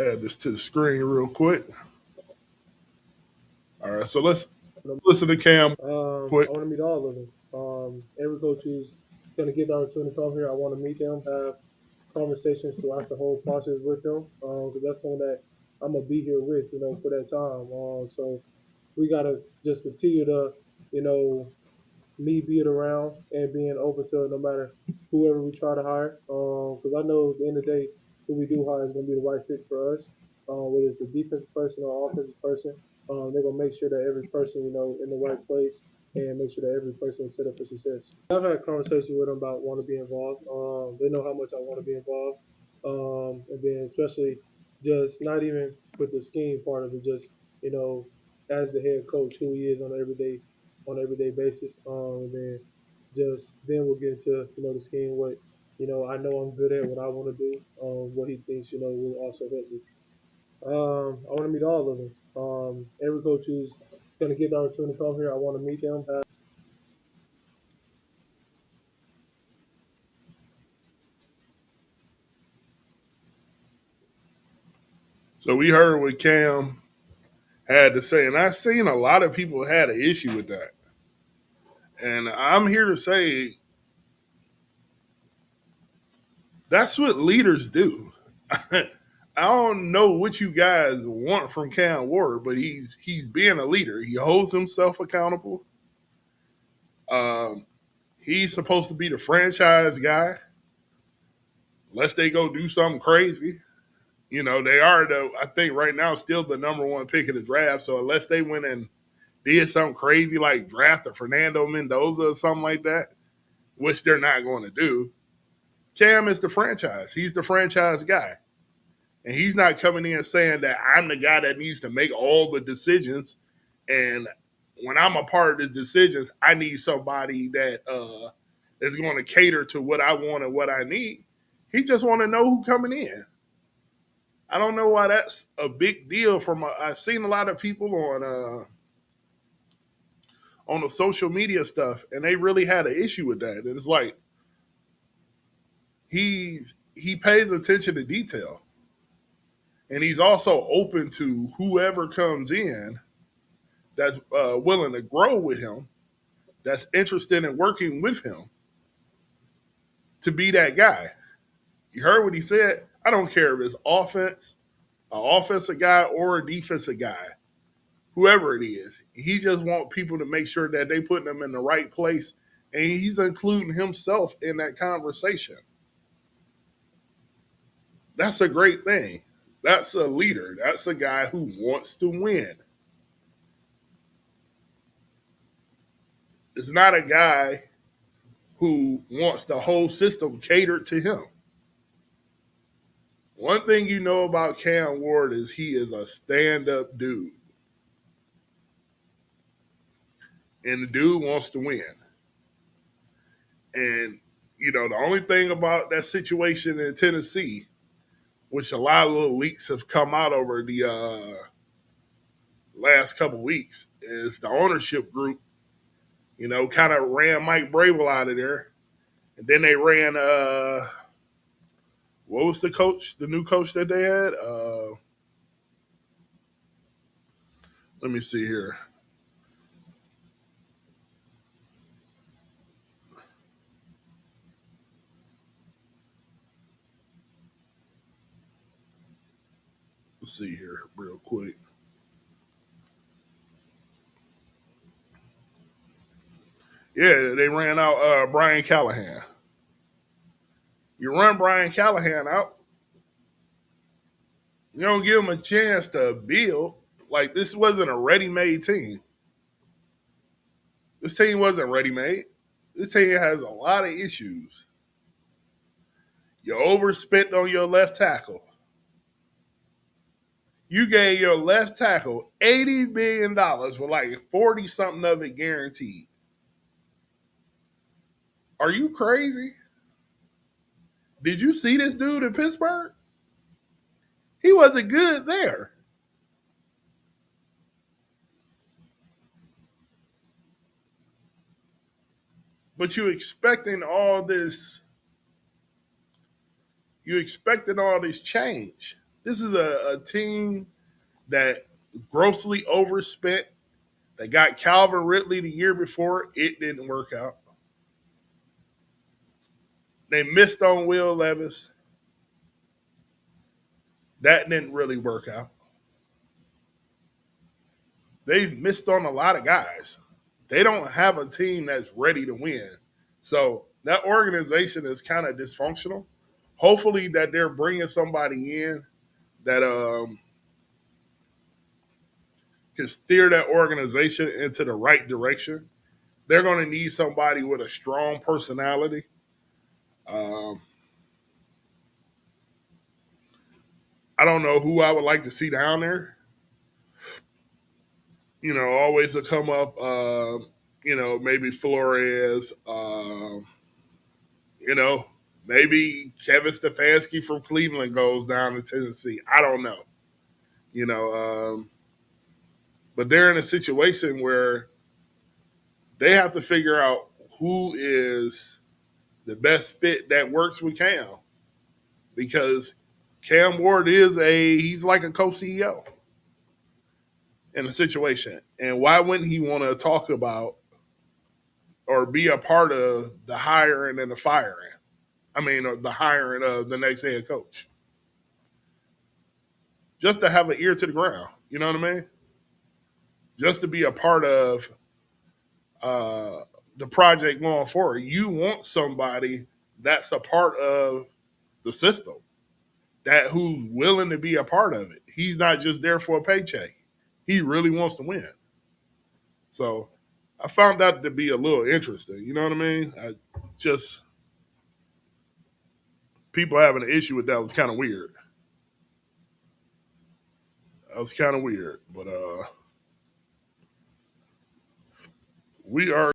Add this to the screen real quick. All right, so let's listen to Cam I quick. want to meet all of them. Every coach who's going to get the opportunity to come here, I want to meet them, have conversations throughout the whole process with them, because that's someone that I'm gonna be here with, for that time. So we gotta just continue to, you know, me being around and being open to no matter whoever we try to hire. Because I know at the end of the day, who we do hire is going to be the right fit for us. Whether it's a defensive person or offensive person, they're going to make sure that every person, in the right place and make sure that every person is set up for success. I've had a conversation with them about want to be involved. They know how much I want to be involved. And then especially just not even with the scheme part of it, just, you know, as the head coach, who he is on an everyday basis. And then then we'll get into the scheme, what I know I'm good at, what I want to do, what he thinks will also help me. I want to meet all of them. Every coach who's going to get the opportunity to come here, I want to meet them. So we heard what Cam had to say, and I've seen a lot of people had an issue with that. And I'm here to say that's what leaders do. I don't know what you guys want from Cam Ward, but he's being a leader. He holds himself accountable. Um, he's supposed to be the franchise guy, unless they go do something crazy. They are I think right now still the number one pick of the draft. So unless they went and did something crazy like draft a Fernando Mendoza or something like that, which they're not going to do, Cam is the franchise. He's the franchise guy. And he's not coming in saying that I'm the guy that needs to make all the decisions. And when I'm a part of the decisions, I need somebody that is going to cater to what I want and what I need. He just want to know who coming in. I don't know why that's a big deal. I've seen a lot of people on the social media stuff, and they really had an issue with that. And it's like he pays attention to detail, and he's also open to whoever comes in that's willing to grow with him, that's interested in working with him to be that guy. You heard what he said. I don't care if it's an offensive guy, or a defensive guy, whoever it is. He just wants people to make sure that they put them in the right place, and he's including himself in that conversation. That's a great thing. That's a leader. That's a guy who wants to win. It's not a guy who wants the whole system catered to him. One thing you know about Cam Ward is he is a stand up dude. And the dude wants to win. And, the only thing about that situation in Tennessee, which a lot of little leaks have come out over the last couple of weeks, is the ownership group, kind of ran Mike Bravel out of there. And then they ran, what was the new coach that they had? Let me see here. Let's see here real quick. Yeah, they ran out Brian Callahan. You run Brian Callahan out, you don't give him a chance to build. Like, this wasn't a ready-made team. This team wasn't ready-made. This team has a lot of issues. You overspent on your left tackle. You gave your left tackle $80 million with like 40 something of it guaranteed. Are you crazy? Did you see this dude in Pittsburgh? He wasn't good there. But you expected all this change. This is a team that grossly overspent. They got Calvin Ridley the year before. It didn't work out. They missed on Will Levis. That didn't really work out. They've missed on a lot of guys. They don't have a team that's ready to win. So that organization is kind of dysfunctional. Hopefully that they're bringing somebody in that can steer that organization into the right direction. They're going to need somebody with a strong personality. Um, I don't know who I would like to see down there. Always to come up. Maybe Flores. You know, maybe Kevin Stefanski from Cleveland goes down to Tennessee. I don't know. You know, but they're in a situation where they have to figure out who is the best fit that works with Cam, because Cam Ward he's like a co-CEO in a situation. And why wouldn't he want to talk about or be a part of the hiring and the firing? I mean, or the hiring of the next head coach. Just to have an ear to the ground. You know what I mean? Just to be a part of uh, the project going forward. You want somebody that's a part of the system, that who's willing to be a part of it. He's not just there for a paycheck. He really wants to win. So I found that to be a little interesting. You know what I mean? Just people having an issue with that was kind of weird. That was kind of weird, but we are